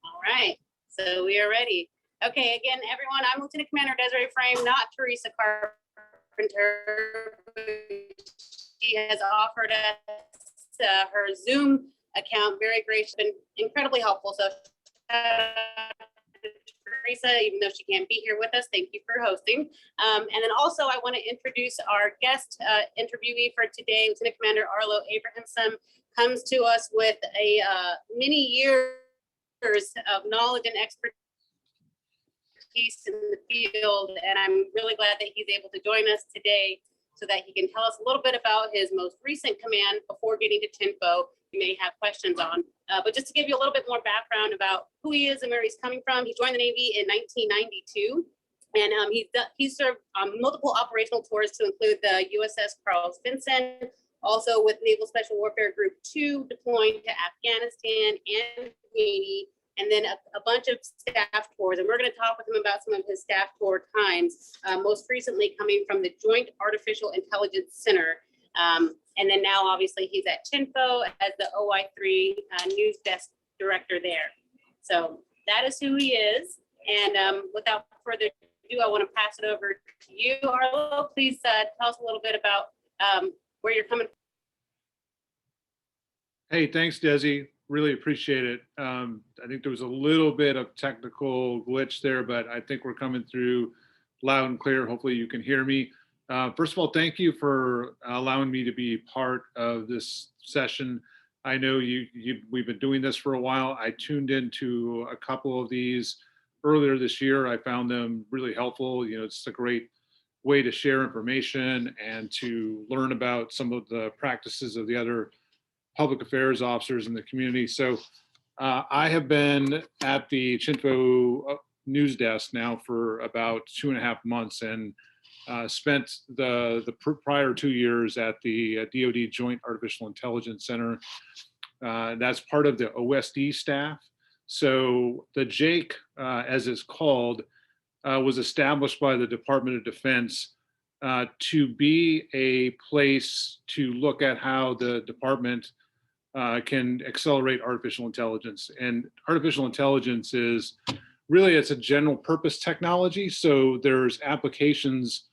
All right, so we are ready. Okay, again, everyone, I'm Lieutenant Commander Desiree Frame, not Teresa Carpenter. She has offered us her Zoom account, very gracious and incredibly helpful. So Teresa, even though she can't be here with us, thank you for hosting. And then also I want to introduce our guest interviewee for today. Lieutenant Commander Arlo Abrahamson comes to us with a many years of knowledge and expertise in the field, and I'm really glad that he's able to join us today so that he can tell us a little bit about his most recent command before getting to TINFO you may have questions on. But just to give you a little bit more background about who he is and where he's coming from, he joined the Navy in 1992, and he's served on multiple operational tours to include the USS Carl Vinson, also with Naval Special Warfare Group 2, deploying to Afghanistan and Kuwait, and then a bunch of staff tours. And we're going to talk with him about some of his staff tour times, most recently coming from the Joint Artificial Intelligence Center. And then now, obviously, he's at TINFO as the OI3 News Desk Director there. So that is who he is. And without further ado, I want to pass it over to you, Arlo. Please tell us a little bit about where you're coming from. Hey, thanks, Desi. Really appreciate it. I think there was a little bit of technical glitch there, but I think we're coming through loud and clear. Hopefully you can hear me. First of all, thank you for allowing me to be part of this session. I know we've been doing this for a while. I tuned into a couple of these earlier this year. I found them really helpful. You know, it's a great way to share information and to learn about some of the practices of the other public affairs officers in the community. So I have been at the TINFO news desk now for about 2.5 months, and spent the prior 2 years at the DoD Joint Artificial Intelligence Center. That's part of the OSD staff. So the JAIC, as it's called, was established by the Department of Defense to be a place to look at how the department can accelerate artificial intelligence. And artificial intelligence is really, it's a general purpose technology. So there's applications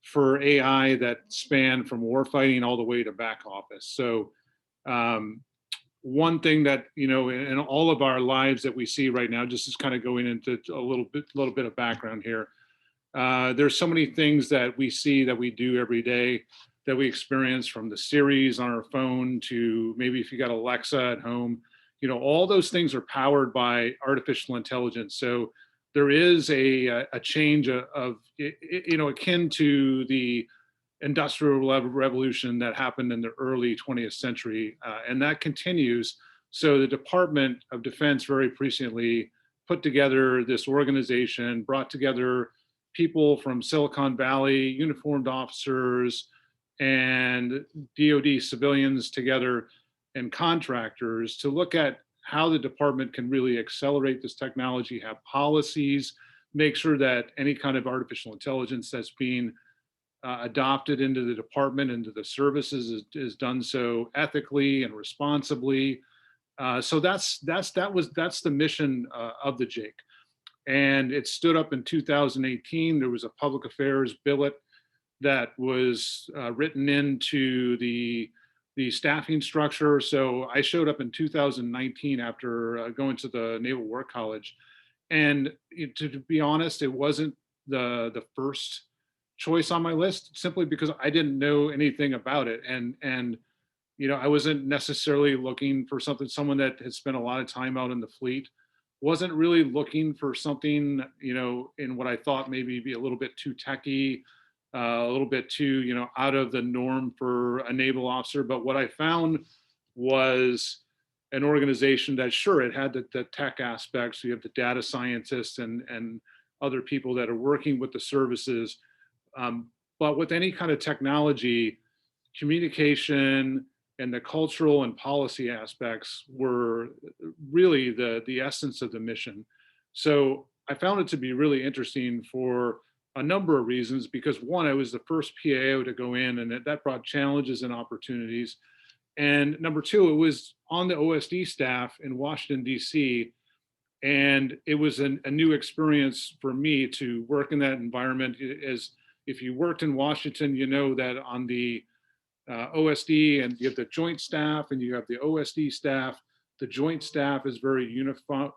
for AI that span from warfighting all the way to back office. So one thing that, you know, in all of our lives that we see right now, just is kind of going into a little bit of background here. There's so many things that we see that we do every day that we experience, from the Siris on our phone to maybe if you got Alexa at home, you know, all those things are powered by artificial intelligence. So there is a change of, you know, akin to the industrial revolution that happened in the early 20th century, and that continues. So the Department of Defense very recently put together this organization, brought together people from Silicon Valley, uniformed officers, and DoD civilians together, and contractors, to look at how the department can really accelerate this technology, have policies, make sure that any kind of artificial intelligence that's being adopted into the department, into the services, is done so ethically and responsibly. So that's the mission of the JAIC. And it stood up in 2018. There was a public affairs billet that was written into the staffing structure. So I showed up in 2019 after going to the Naval War College. And to be honest, it wasn't the first choice on my list, simply because I didn't know anything about it. And you know, I wasn't necessarily looking for someone that had spent a lot of time out in the fleet, wasn't really looking for something, you know, in what I thought maybe be a little bit too techy, a little bit too, you know, out of the norm for a naval officer. But what I found was an organization that, sure, it had the tech aspects. You have the data scientists and other people that are working with the services. But with any kind of technology, communication and the cultural and policy aspects were really the essence of the mission. So I found it to be really interesting for a number of reasons, because one, I was the first PAO to go in, and that brought challenges and opportunities. And number two, it was on the OSD staff in Washington, DC, And it was a new experience for me to work in that environment. As if you worked in Washington, you know that on the OSD, and you have the joint staff and you have the OSD staff. The joint staff is very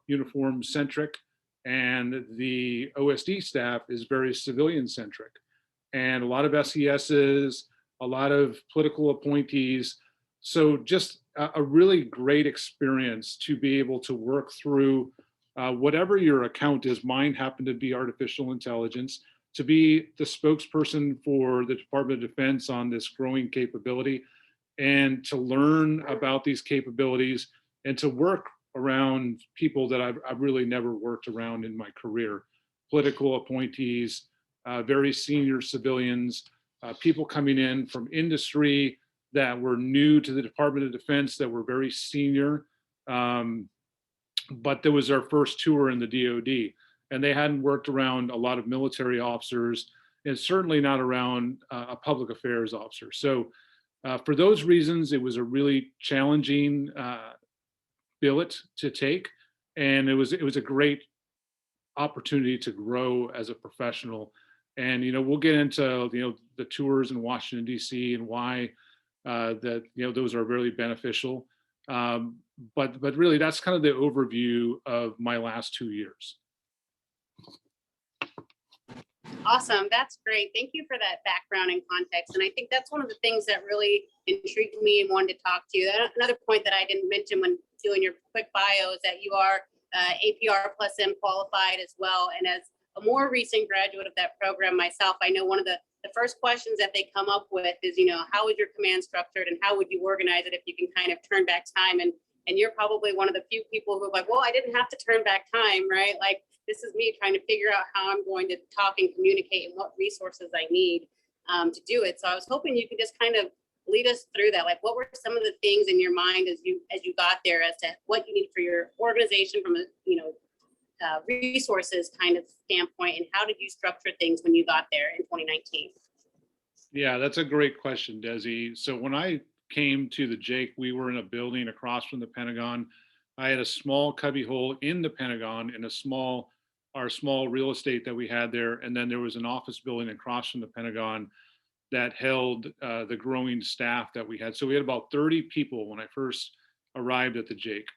uniform centric, and the OSD staff is very civilian centric. And a lot of SESs, a lot of political appointees. So just a really great experience to be able to work through whatever your account is. Mine happened to be artificial intelligence, to be the spokesperson for the Department of Defense on this growing capability, and to learn about these capabilities and to work around people that I've really never worked around in my career. Political appointees, very senior civilians, people coming in from industry that were new to the Department of Defense, that were very senior. But there was our first tour in the DoD, and they hadn't worked around a lot of military officers, and certainly not around a public affairs officer. So for those reasons, it was a really challenging billet to take, and it was a great opportunity to grow as a professional. And we'll get into the tours in Washington D.C. and why that those are really beneficial. But really, that's kind of the overview of my last 2 years. Awesome. That's great. Thank you for that background and context. And I think that's one of the things that really intrigued me and wanted to talk to you. Another point that I didn't mention when doing your quick bio is that you are APR+M qualified as well. And as a more recent graduate of that program myself, I know one of the first questions that they come up with is, how is your command structured and how would you organize it if you can kind of turn back time? And you're probably one of the few people who are like, well, I didn't have to turn back time, right? Like, this is me trying to figure out how I'm going to talk and communicate and what resources I need to do it. So I was hoping you could just kind of lead us through that. Like, what were some of the things in your mind as you got there as to what you need for your organization from a resources kind of standpoint, and how did you structure things when you got there in 2019? Yeah, that's a great question, Desi. So when I came to the Jake, we were in a building across from the Pentagon. I had a small cubbyhole in the Pentagon in our small real estate that we had there. And then there was an office building across from the Pentagon that held the growing staff that we had. So we had about 30 people when I first arrived at the Jake.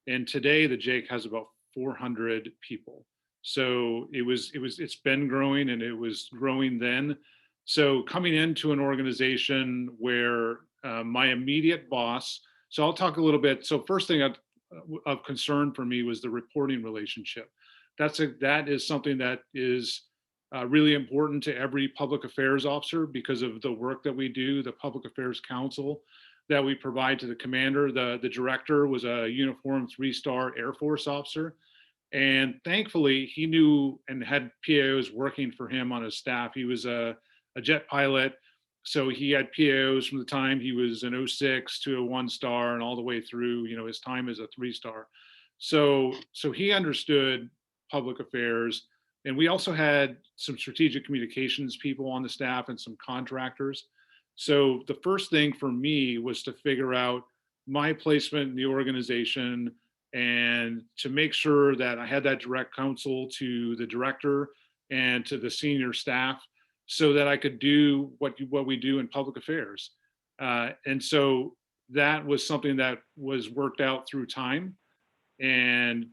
And today the Jake has about 400 people. So it's been growing, and it was growing then. So coming into an organization where my immediate boss, so I'll talk a little bit. So first thing of concern for me was the reporting relationship. That is something that is really important to every public affairs officer because of the work that we do, the public affairs counsel that we provide to the commander. The director was a uniformed 3-star Air Force officer. And thankfully, he knew and had PAOs working for him on his staff. He was a jet pilot. So he had PAOs from the time he was an 06 to a 1-star and all the way through, his time as a 3-star. So he understood public affairs. And we also had some strategic communications people on the staff and some contractors. So the first thing for me was to figure out my placement in the organization and to make sure that I had that direct counsel to the director and to the senior staff so that I could do what we do in public affairs. And so that was something that was worked out through time. And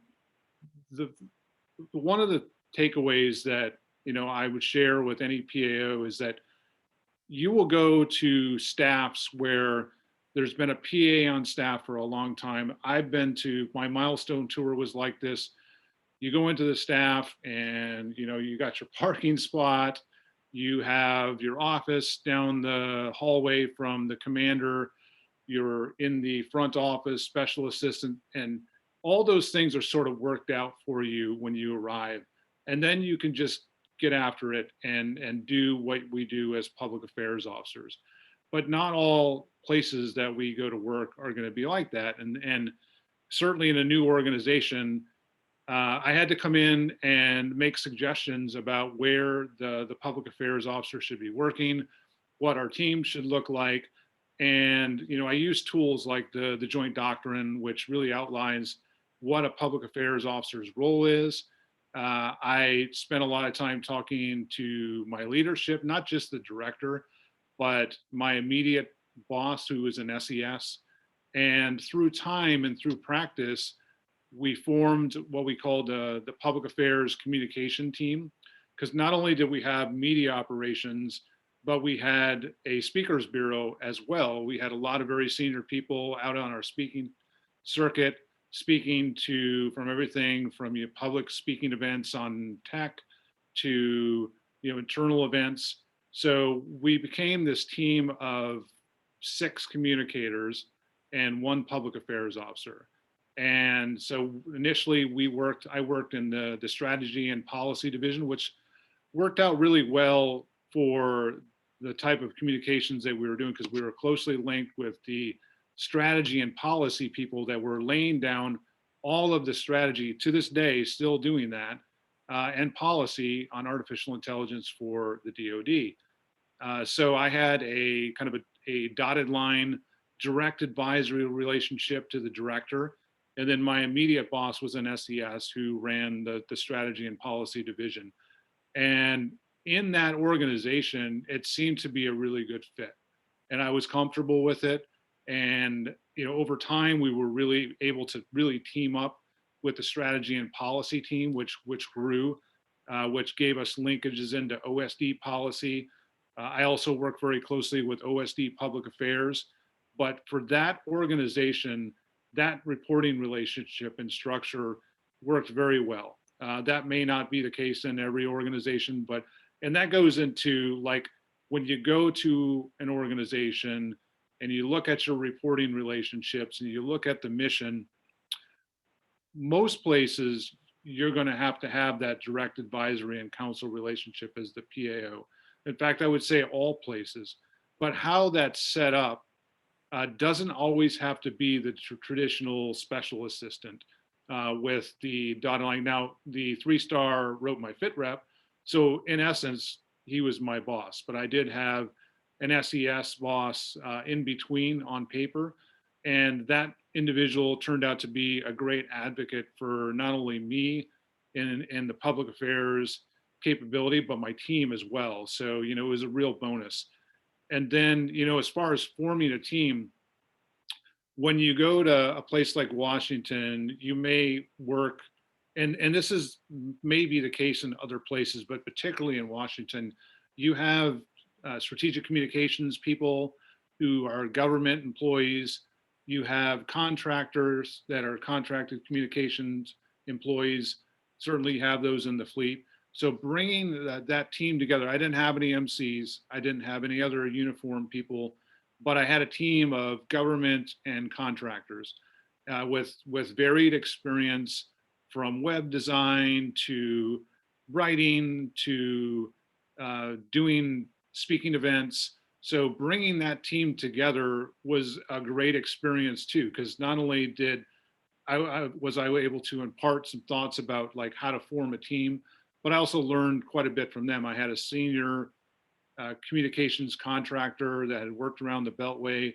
one of the takeaways that I would share with any PAO is that you will go to staffs where there's been a PA on staff for a long time. I've been to, my milestone tour was like this. You go into the staff and you got your parking spot, you have your office down the hallway from the commander, you're in the front office, special assistant, and all those things are sort of worked out for you when you arrive. And then you can just get after it and do what we do as public affairs officers. But not all places that we go to work are going to be like that. And certainly in a new organization, I had to come in and make suggestions about where the public affairs officer should be working, what our team should look like. And I use tools like the Joint Doctrine, which really outlines what a public affairs officer's role is. I spent a lot of time talking to my leadership, not just the director, but my immediate boss, who is an SES. And through time and through practice, we formed what we called the public affairs communication team, because not only did we have media operations, but we had a speakers bureau as well. We had a lot of very senior people out on our speaking circuit, speaking to from everything from public speaking events on tech to internal events. So we became this team of 6 communicators and 1 public affairs officer. And so initially I worked in the strategy and policy division, which worked out really well for the type of communications that we were doing, because we were closely linked with the strategy and policy people that were laying down all of the strategy to this day, still doing that, and policy on artificial intelligence for the DoD. So I had a kind of a dotted line direct advisory relationship to the director. And then my immediate boss was an SES who ran the strategy and policy division. And in that organization, it seemed to be a really good fit. And I was comfortable with it. And over time, we were really able to really team up with the strategy and policy team, which grew, which gave us linkages into OSD policy. I also work very closely with OSD Public Affairs. But for that organization, that reporting relationship and structure worked very well. That may not be the case in every organization, and that goes into, like, when you go to an organization and you look at your reporting relationships and you look at the mission, most places you're going to have that direct advisory and counsel relationship as the PAO. In fact, I would say all places. But how that's set up doesn't always have to be the traditional special assistant with the dotted line. Now, the 3-star wrote my fit rep. So in essence, he was my boss, but I did have an SES boss in between on paper. And that individual turned out to be a great advocate for not only me and the public affairs capability, but my team as well. So, it was a real bonus. And then, as far as forming a team, when you go to a place like Washington, you may work, and this is maybe the case in other places, but particularly in Washington, you have strategic communications people who are government employees. You have contractors that are contracted communications employees. Certainly have those in the fleet. So bringing that team together, I didn't have any MCs, I didn't have any other uniform people, but I had a team of government and contractors with varied experience, from web design to writing to doing speaking events. So bringing that team together was a great experience too, because not only did I was able to impart some thoughts about like how to form a team, but I also learned quite a bit from them. I had a senior communications contractor that had worked around the Beltway,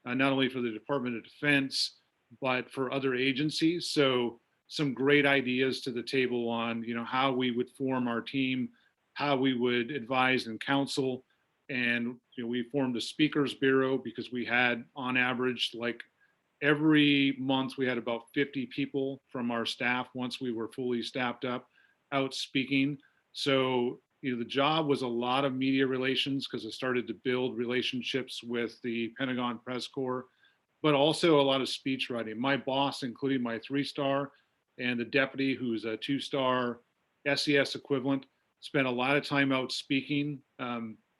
not only for the Department of Defense, but for other agencies. So some great ideas to the table on, how we would form our team, how we would advise and counsel. And we formed a speakers bureau because we had, on average, like every month, we had about 50 people from our staff once we were fully staffed up out speaking. So the job was a lot of media relations, because I started to build relationships with the Pentagon Press Corps, but also a lot of speech writing. My boss, including my 3-star, and the deputy, who's a 2-star SES equivalent, spent a lot of time out speaking,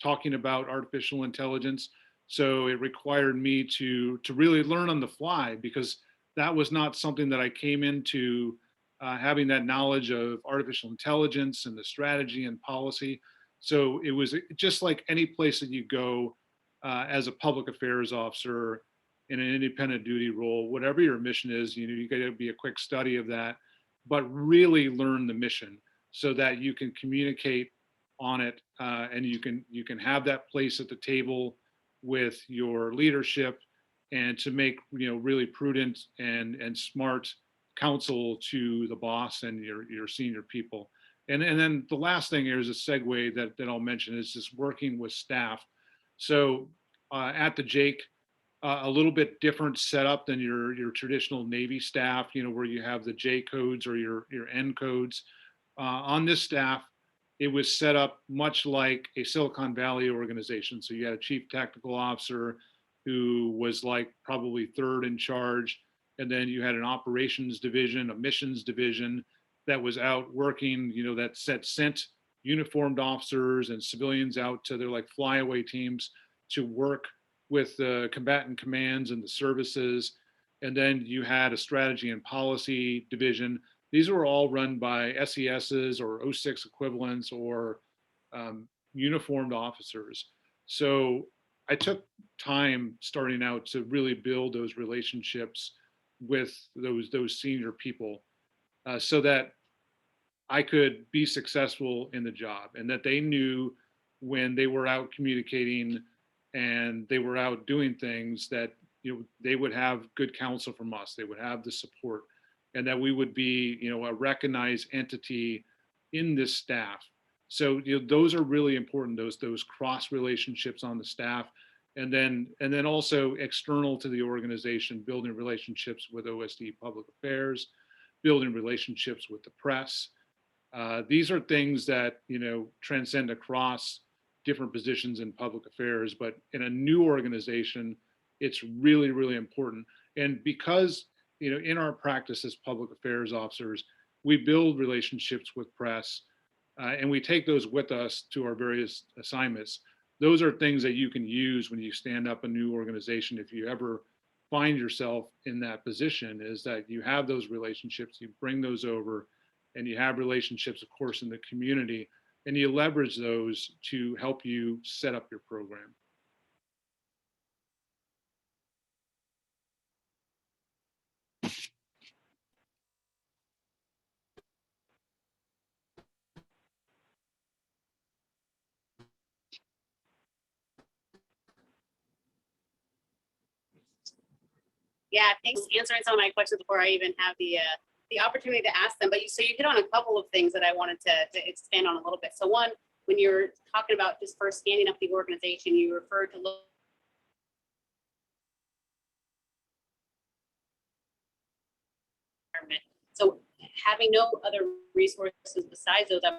talking about artificial intelligence. So it required me to really learn on the fly, because that was not something that I came into having that knowledge of artificial intelligence and the strategy and policy. So it was just like any place that you go as a public affairs officer in an independent duty role, whatever your mission is, you got to be a quick study of that, but really learn the mission so that you can communicate on it, and you can have that place at the table with your leadership, and to make really prudent and smart counsel to the boss and your senior people. And then the last thing here is a segue that I'll mention is just working with staff. So at the Jake, a little bit different setup than your traditional Navy staff, where you have the J codes or your N codes. On this staff, it was set up much like a Silicon Valley organization. So you had a chief technical officer who was like probably third in charge. And then you had an operations division, a missions division that was out working, that sent uniformed officers and civilians out to their like flyaway teams to work with the combatant commands and the services. And then you had a strategy and policy division. These were all run by SESs or O6 equivalents or uniformed officers. So I took time starting out to really build those relationships with those senior people so that I could be successful in the job, and that they knew when they were out communicating and they were out doing things that they would have good counsel from us, they would have the support, and that we would be a recognized entity in this staff. So those are really important, those cross relationships on the staff, and then also external to the organization, building relationships with OSD Public Affairs, building relationships with the press. These are things that transcend across different positions in public affairs, but in a new organization, it's really, really important. And because in our practice as public affairs officers, we build relationships with press, and we take those with us to our various assignments. Those are things that you can use when you stand up a new organization. If you ever find yourself in that position, is that you have those relationships, you bring those over, and you have relationships, of course, in the community, and you leverage those to help you set up your program. Yeah, thanks for answering some of my questions before I even have the opportunity to ask them. But so you hit on a couple of things that I wanted to expand on a little bit. So one, when you're talking about just first standing up the organization, you referred to environment. So having no other resources besides those, I'm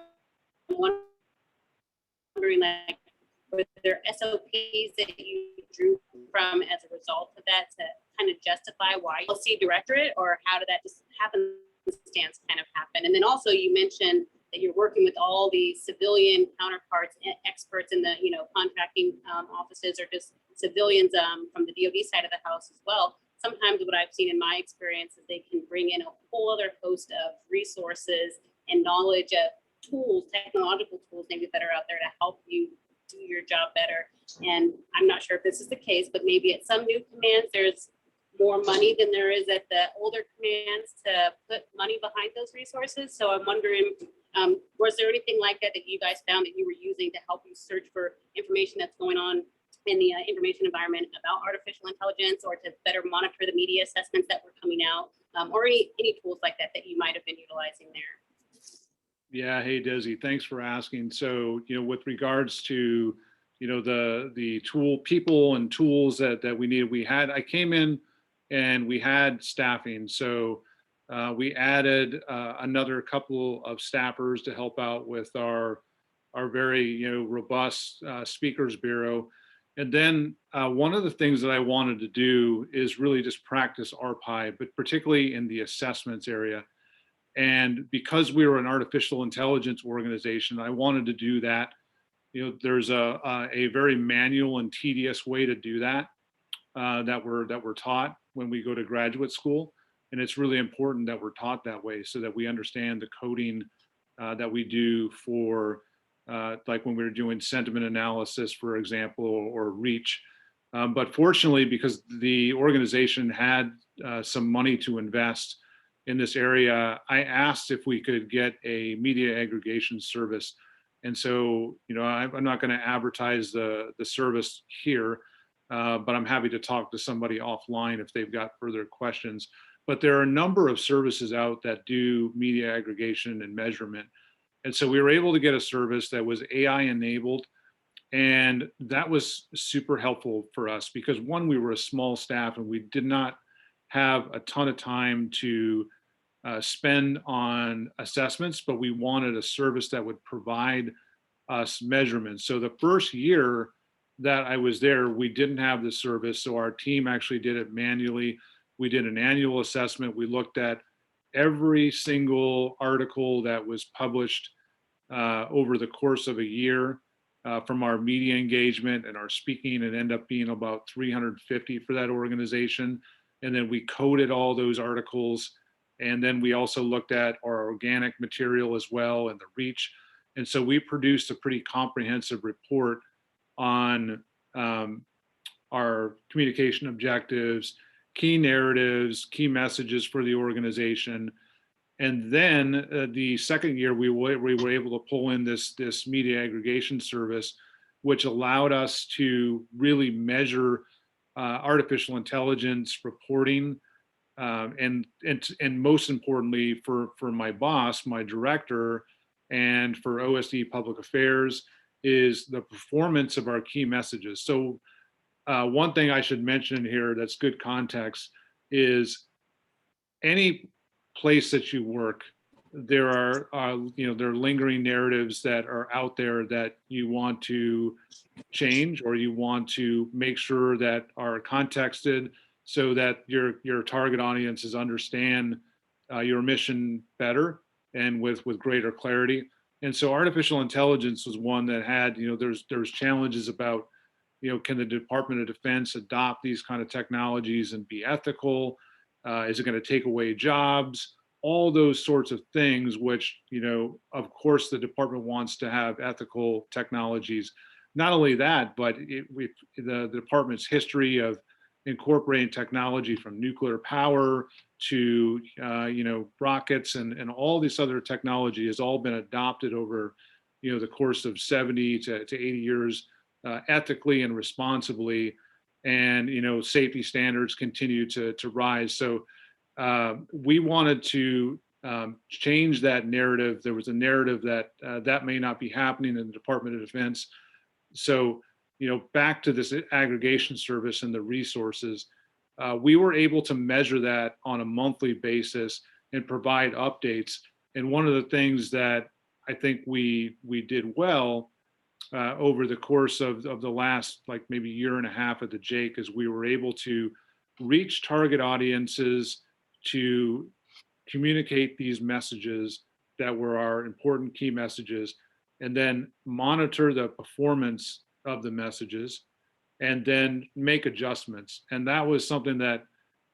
wondering, like, were there SOPs that you drew from as a result of that to kind of justify why you'll see directorate, or how did that just happenstance kind of happen? And then also you mentioned that you're working with all the civilian counterparts and experts in the contracting offices, or just civilians from the DoD side of the house as well. Sometimes what I've seen in my experience is they can bring in a whole other host of resources and knowledge of tools, technological tools maybe that are out there to help you do your job better. And I'm not sure if this is the case, but maybe at some new commands, there's more money than there is at the older commands to put money behind those resources. So I'm wondering, was there anything like that that you guys found that you were using to help you search for information that's going on in the information environment about artificial intelligence, or to better monitor the media assessments that were coming out, or any tools like that that you might have been utilizing there? Yeah, hey Desi, thanks for asking. So, with regards to, the tool, people and tools that we needed, I came in and we had staffing. So we added another couple of staffers to help out with our very, robust speakers bureau. And then one of the things that I wanted to do is really just practice RPI, but particularly in the assessments area. And because we were an artificial intelligence organization, I wanted to do that. There's a very manual and tedious way to do that that we're taught when we go to graduate school, and it's really important that we're taught that way so that we understand the coding that we do for like when we were doing sentiment analysis, for example, or reach. But fortunately, because the organization had some money to invest in this area, I asked if we could get a media aggregation service. And so, I'm not going to advertise the service here, but I'm happy to talk to somebody offline if they've got further questions. but there are a number of services out that do media aggregation and measurement. And so we were able to get a service that was AI enabled. And that was super helpful for us because one, we were a small staff and we did not have a ton of time to spend on assessments, but we wanted a service that would provide us measurements. So the first year that I was there, we didn't have the service. So our team actually did it manually. We did an annual assessment. We looked at every single article that was published over the course of a year from our media engagement and our speaking. It ended up being about 350 for that organization. And then we coded all those articles. And then we also looked at our organic material as well and the reach. And so we produced a pretty comprehensive report on our communication objectives, key narratives, key messages for the organization. And then the second year, we were able to pull in this media aggregation service, which allowed us to really measure artificial intelligence reporting. And most importantly, for my boss, my director, and for OSD Public Affairs, is the performance of our key messages. So one thing I should mention here that's good context is any place that you work, there are there are lingering narratives that are out there that you want to change or you want to make sure that are contexted so that your target audiences understand your mission better and with greater clarity. And so artificial intelligence was one that had, there's challenges about, can the Department of Defense adopt these kind of technologies and be ethical? Is it going to take away jobs? All those sorts of things, which, of course, the department wants to have ethical technologies. Not only that, but the department's history of incorporating technology from nuclear power to, rockets and all this other technology has all been adopted over, the course of 70 to 80 years ethically and responsibly. And, safety standards continue to rise. So we wanted to change that narrative. There was a narrative that that may not be happening in the Department of Defense. So, back to this aggregation service and the resources, we were able to measure that on a monthly basis and provide updates. And one of the things that I think we did well over the course of the last, like maybe year and a half at the Jake, is we were able to reach target audiences to communicate these messages that were our important key messages, and then monitor the performance of the messages, and then make adjustments. And that was something that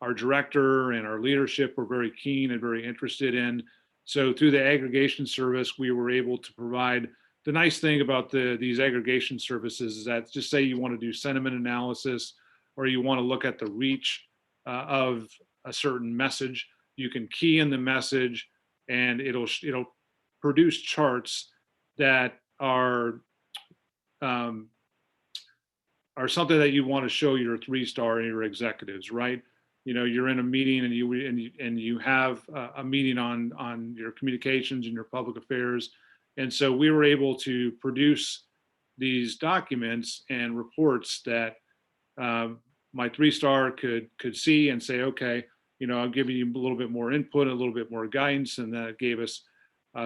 our director and our leadership were very keen and very interested in. So through the aggregation service, we were able to provide. The nice thing about these aggregation services is that, just say you want to do sentiment analysis or you want to look at the reach of a certain message, you can key in the message and it'll produce charts that are something that you want to show your 3-star and your executives, right? You're in a meeting and you have a meeting on your communications and your public affairs. And so we were able to produce these documents and reports that my 3-star could see and say, okay, I'm giving you a little bit more input, a little bit more guidance, and that gave us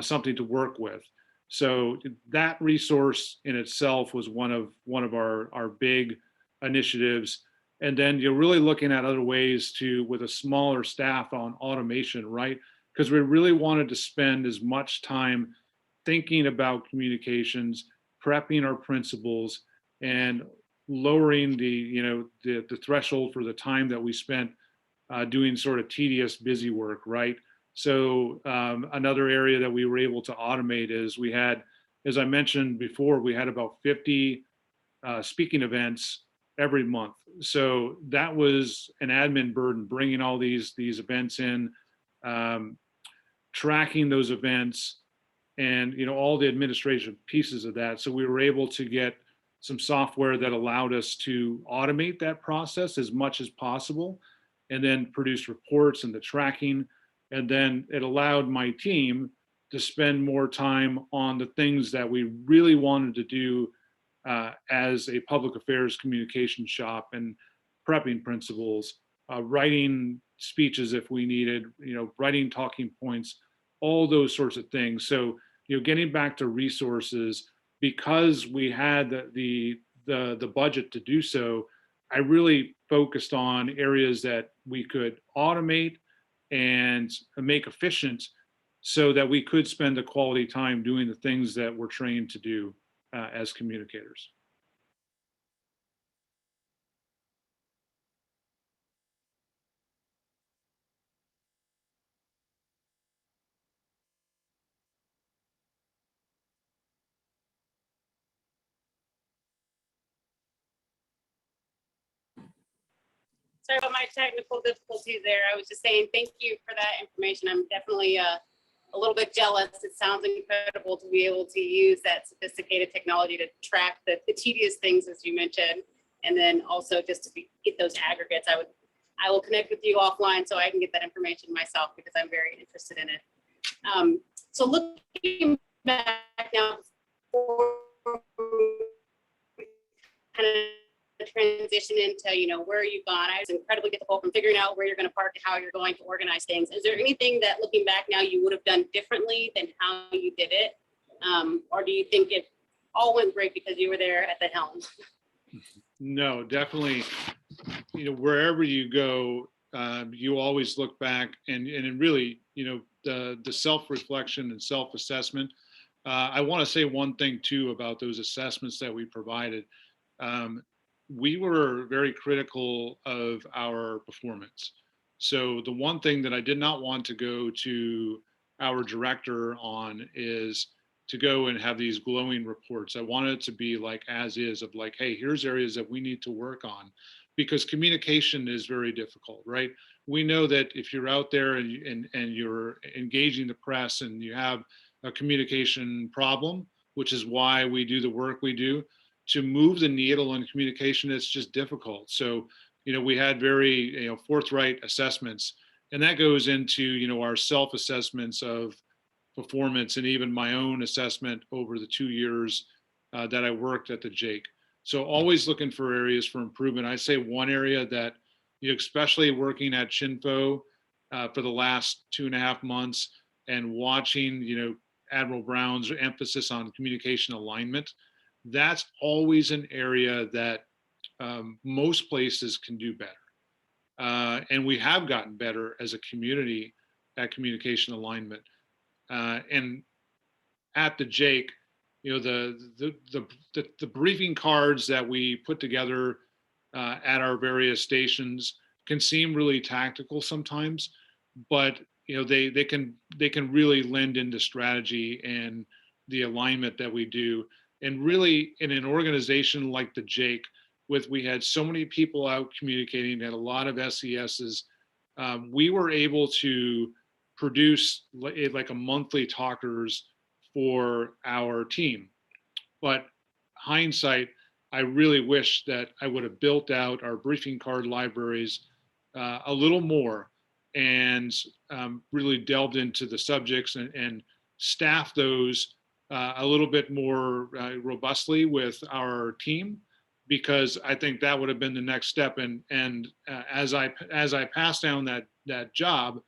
something to work with. So that resource in itself was one of our big initiatives. And then you're really looking at other ways to, with a smaller staff, on automation, right? Because we really wanted to spend as much time thinking about communications, prepping our principals, and lowering the threshold for the time that we spent doing sort of tedious, busy work, right? So another area that we were able to automate is we had, as I mentioned before, we had about 50 speaking events every month. So that was an admin burden, bringing all these events in, tracking those events, and all the administrative pieces of that. So we were able to get some software that allowed us to automate that process as much as possible. and then produce reports and the tracking. And then it allowed my team to spend more time on the things that we really wanted to do as a public affairs communication shop, and prepping principles, writing speeches if we needed, writing talking points, all those sorts of things. So, getting back to resources, because we had the budget to do so, I really focused on areas that we could automate and make efficient, so that we could spend the quality time doing the things that we're trained to do as communicators. Sorry about my technical difficulties there. I was just saying thank you for that information. I'm definitely a little bit jealous. It sounds incredible to be able to use that sophisticated technology to track the tedious things, as you mentioned, and then also just to get those aggregates. I will connect with you offline so I can get that information myself, because I'm very interested in it. So looking back now, kind of transition into, where you've gone. It's incredibly difficult from figuring out where you're going to park and how you're going to organize things. Is there anything that, looking back now, you would have done differently than how you did it? Or do you think it all went great because you were there at the helm? No, definitely. Wherever you go, you always look back and really, the self-reflection and self-assessment. I want to say one thing too about those assessments that we provided. We were very critical of our performance. So the one thing that I did not want to go to our director on is to go and have these glowing reports. I wanted it to be like as is, of like, hey, here's areas that we need to work on, because communication is very difficult, right? We know that if you're out there and you're engaging the press and you have a communication problem, which is why we do the work we do, to move the needle in communication, it's just difficult. So, we had very, forthright assessments, and that goes into, our self-assessments of performance, and even my own assessment over the 2 years that I worked at the Jake. So always looking for areas for improvement. I'd say one area that, especially working at Chinfo for the last 2.5 months and watching, Admiral Brown's emphasis on communication alignment, that's always an area that most places can do better. And we have gotten better as a community at communication alignment. And at the Jake, the briefing cards that we put together at our various stations can seem really tactical sometimes, but they can really lend into strategy and the alignment that we do. And really, in an organization like the Jake, we had so many people out communicating at a lot of SESs, we were able to produce like a monthly talkers for our team. But hindsight, I really wish that I would have built out our briefing card libraries a little more, and really delved into the subjects and staffed those a little bit more robustly with our team, because I think that would have been the next step. And as I passed down that job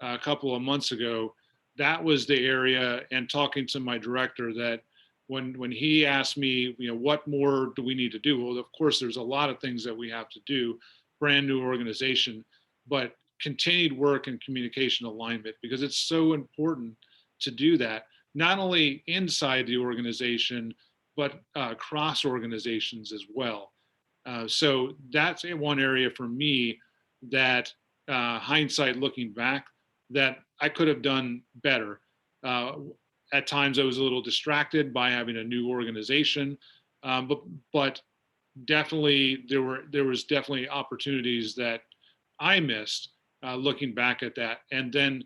a couple of months ago, that was the area, and talking to my director, that when he asked me, what more do we need to do? Well, of course, there's a lot of things that we have to do, brand new organization, but continued work in communication alignment, because it's so important to do that, not only inside the organization, but across organizations as well. So that's one area for me that hindsight, looking back, that I could have done better. At times I was a little distracted by having a new organization, but definitely there was definitely opportunities that I missed looking back at that. And then,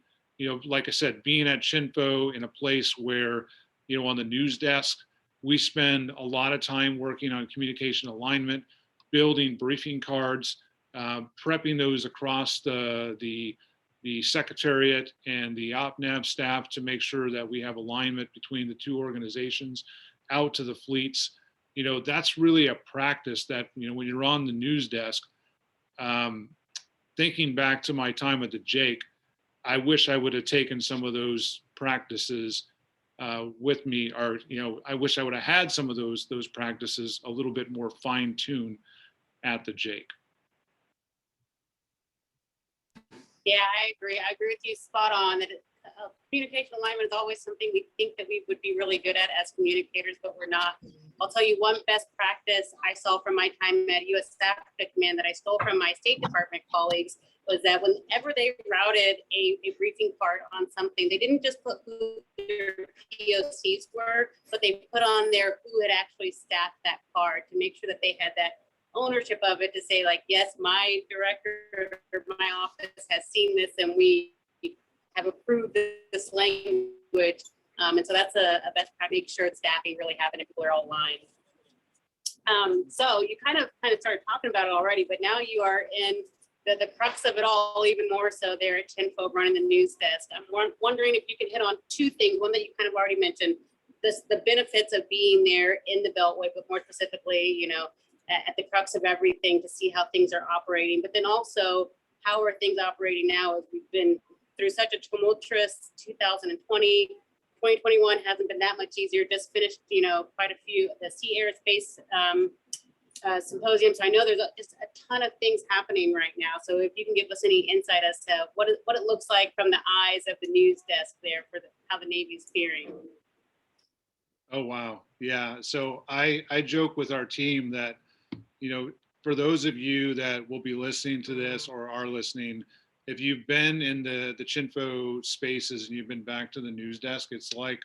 like I said, being at Chinfo, in a place where, on the news desk, we spend a lot of time working on communication alignment, building briefing cards, prepping those across the secretariat and the OpNav staff to make sure that we have alignment between the two organizations out to the fleets. You know, that's really a practice that, you know, when you're on the news desk, thinking back to my time at the Jake, I wish I would have taken some of those practices with me, or, you know, I wish I would have had some of those practices a little bit more fine-tuned at the Jake. Yeah, I agree. I agree with you spot on that communication alignment is always something we think that we would be really good at as communicators, but we're not. I'll tell you one best practice I saw from my time at U.S. Africa Command that I stole from my State Department colleagues was that whenever they routed a briefing card on something, they didn't just put who their POCs were, but they put on there who had actually staffed that card to make sure that they had that ownership of it, to say like, yes, my director or my office has seen this and we have approved this language. And so that's a best practice. Make sure that staffing really happen and people are all aligned. So you kind of started talking about it already, but now you are in the crux of it all, even more so there at Chinfo running the news desk. I'm wondering if you could hit on two things. One that you kind of already mentioned, the benefits of being there in the Beltway, but more specifically, you know, at the crux of everything to see how things are operating, but then also how are things operating now as we've been through such a tumultuous 2020. 2021 hasn't been that much easier. Just finished, you know, quite a few, the Sea Airspace symposium. So I know there's just a ton of things happening right now. So if you can give us any insight as to what it looks like from the eyes of the news desk there for how the Navy is steering. Oh, wow. Yeah. So I joke with our team that, you know, for those of you that will be listening to this or are listening, if you've been in the Chinfo spaces and you've been back to the news desk, it's like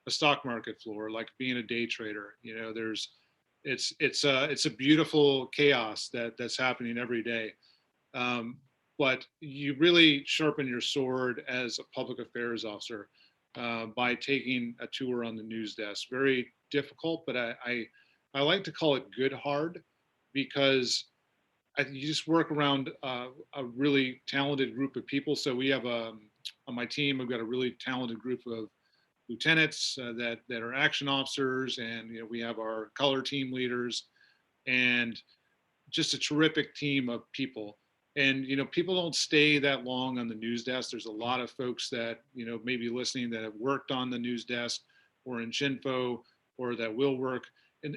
a stock market floor, like being a day trader. You know, it's a beautiful chaos that's happening every day. But you really sharpen your sword as a public affairs officer by taking a tour on the news desk. Very difficult, but I like to call it good hard, because you just work around a really talented group of people. So we have on my team, we've got a really talented group of lieutenants that are action officers, and you know, we have our color team leaders, and just a terrific team of people. And you know, people don't stay that long on the news desk. There's a lot of folks that, you know, maybe listening that have worked on the news desk or in Chinfo or that will work.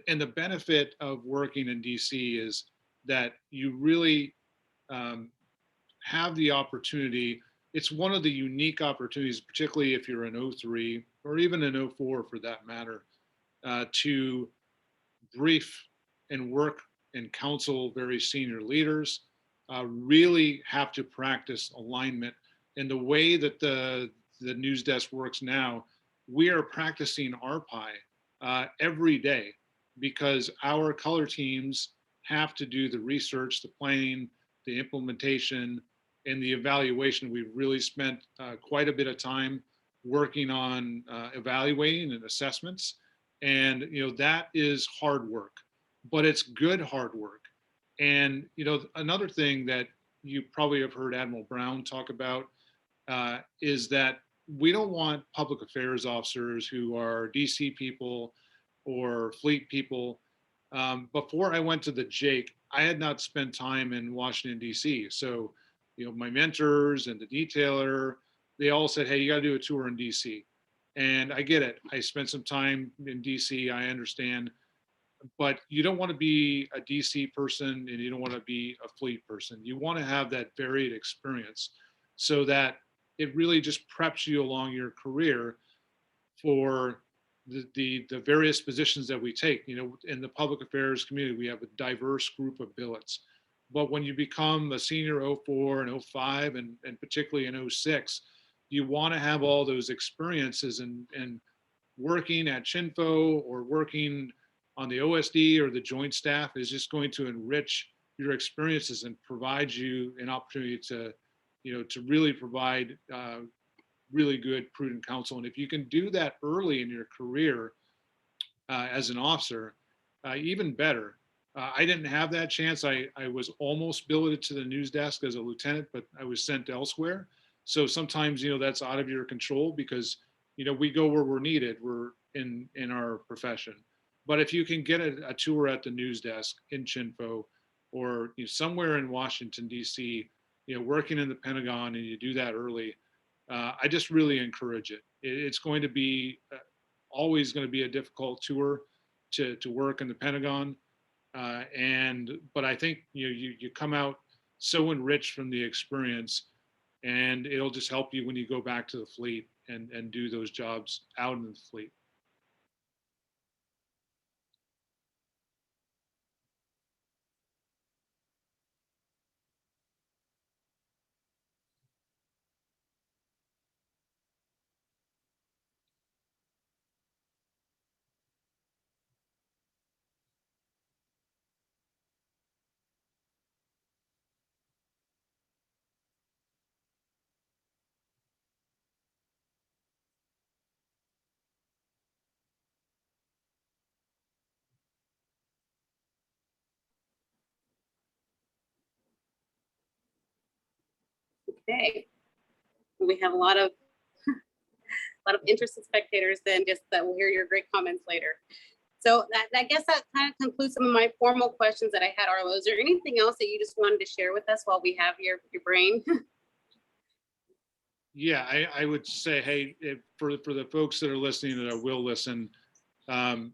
And the benefit of working in DC is that you really have the opportunity. It's one of the unique opportunities, particularly if you're an 03 or even an 04 for that matter, to brief and work and counsel very senior leaders, really have to practice alignment. And the way that the news desk works now, we are practicing RPI every day, because our color teams have to do the research, the planning, the implementation, and the evaluation. We've really spent quite a bit of time working on evaluating and assessments. And, you know, that is hard work, but it's good hard work. And, you know, another thing that you probably have heard Admiral Brown talk about is that we don't want public affairs officers who are DC people or fleet people. Before I went to the Jake, I had not spent time in Washington, DC. So, you know, my mentors and the detailer, they all said, hey, you got to do a tour in DC. And I get it. I spent some time in DC. I understand. But you don't want to be a DC person and you don't want to be a fleet person. You want to have that varied experience so that it really just preps you along your career for the various positions that we take. You know, in the public affairs community, we have a diverse group of billets. But when you become a senior 04 and 05, and particularly in 06, you want to have all those experiences, and working at Chinfo or working on the OSD or the joint staff is just going to enrich your experiences and provide you an opportunity to, you know, to really provide really good, prudent counsel. And if you can do that early in your career as an officer, even better. I didn't have that chance. I was almost billeted to the news desk as a lieutenant, but I was sent elsewhere. So sometimes, that's out of your control because, we go where we're needed. We're in our profession. But if you can get a tour at the news desk in Chinfo or somewhere in Washington, D.C., working in the Pentagon, and you do that early, I just really encourage it. It's going to be always going to be a difficult tour to work in the Pentagon. But I think you come out so enriched from the experience, and it'll just help you when you go back to the fleet and do those jobs out in the fleet. Okay, we have a lot of interested spectators then just that will hear your great comments later. So I guess that kind of concludes some of my formal questions that I had, Arlo. Is there anything else that you just wanted to share with us while we have your brain? Yeah, I would say, hey, for the folks that are listening that will listen, um,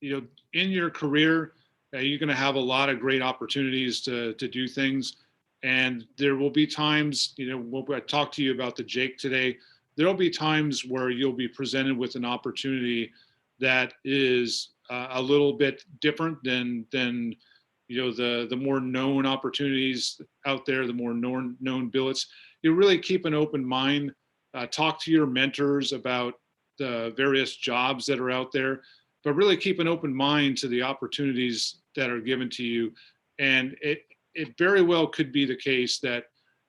in your career, you're going to have a lot of great opportunities to do things. And there will be times, when I talk to you about the Jake today, there'll be times where you'll be presented with an opportunity that is a little bit different than the more known opportunities out there, the more known billets. You really keep an open mind. Talk to your mentors about the various jobs that are out there, but really keep an open mind to the opportunities that are given to you. And it very well could be the case that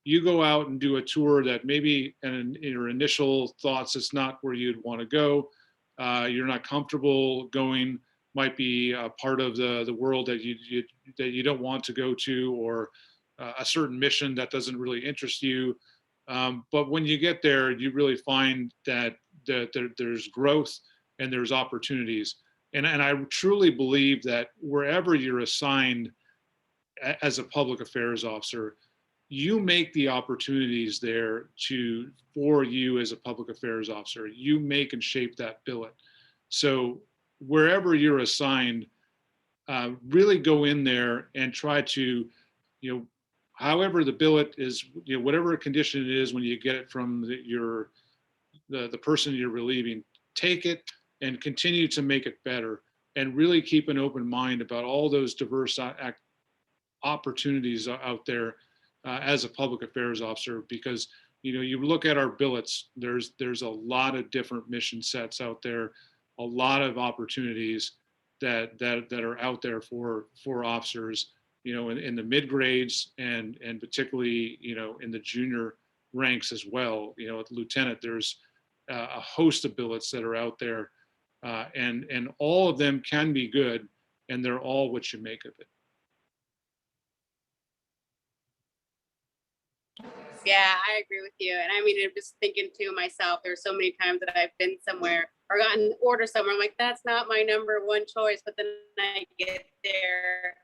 you go out and do a tour that maybe in your initial thoughts it's not where you'd want to go. You're not comfortable going, might be a part of the world that you don't want to go to, or a certain mission that doesn't really interest you. But when you get there, you really find that there's growth and there's opportunities. And I truly believe that wherever you're assigned as a public affairs officer, you make the opportunities there for you as a public affairs officer. You make and shape that billet. So wherever you're assigned, really go in there and try to, however the billet is, whatever condition it is when you get it from the person you're relieving, take it and continue to make it better, and really keep an open mind about all those diverse opportunities out there as a public affairs officer. Because you look at our billets, there's a lot of different mission sets out there, a lot of opportunities that are out there for officers, in the mid grades and particularly in the junior ranks as well. At lieutenant, there's a host of billets that are out there, and all of them can be good, and they're all what you make of it. Yeah, I agree with you. And I mean, I'm just thinking to myself, there's so many times that I've been somewhere or gotten an order somewhere. I'm like, that's not my number one choice. But then I get there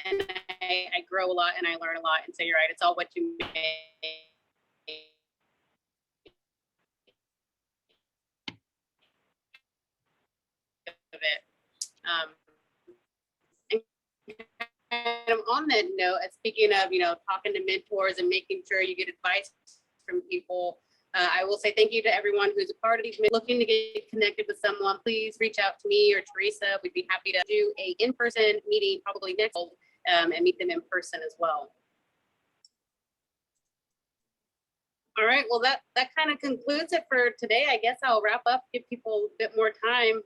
and I grow a lot and I learn a lot. And so you're right, it's all what you make of it. And on that note, speaking of, talking to mentors and making sure you get advice from people, I will say thank you to everyone who's a part of these. Looking to get connected with someone, please reach out to me or Teresa. We'd be happy to do a in-person meeting probably next and meet them in person as well. All right, well, that kind of concludes it for today. I guess I'll wrap up, give people a bit more time.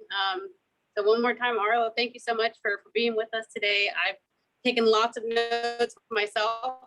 So one more time, Arlo, thank you so much for being with us today. I've taken lots of notes for myself.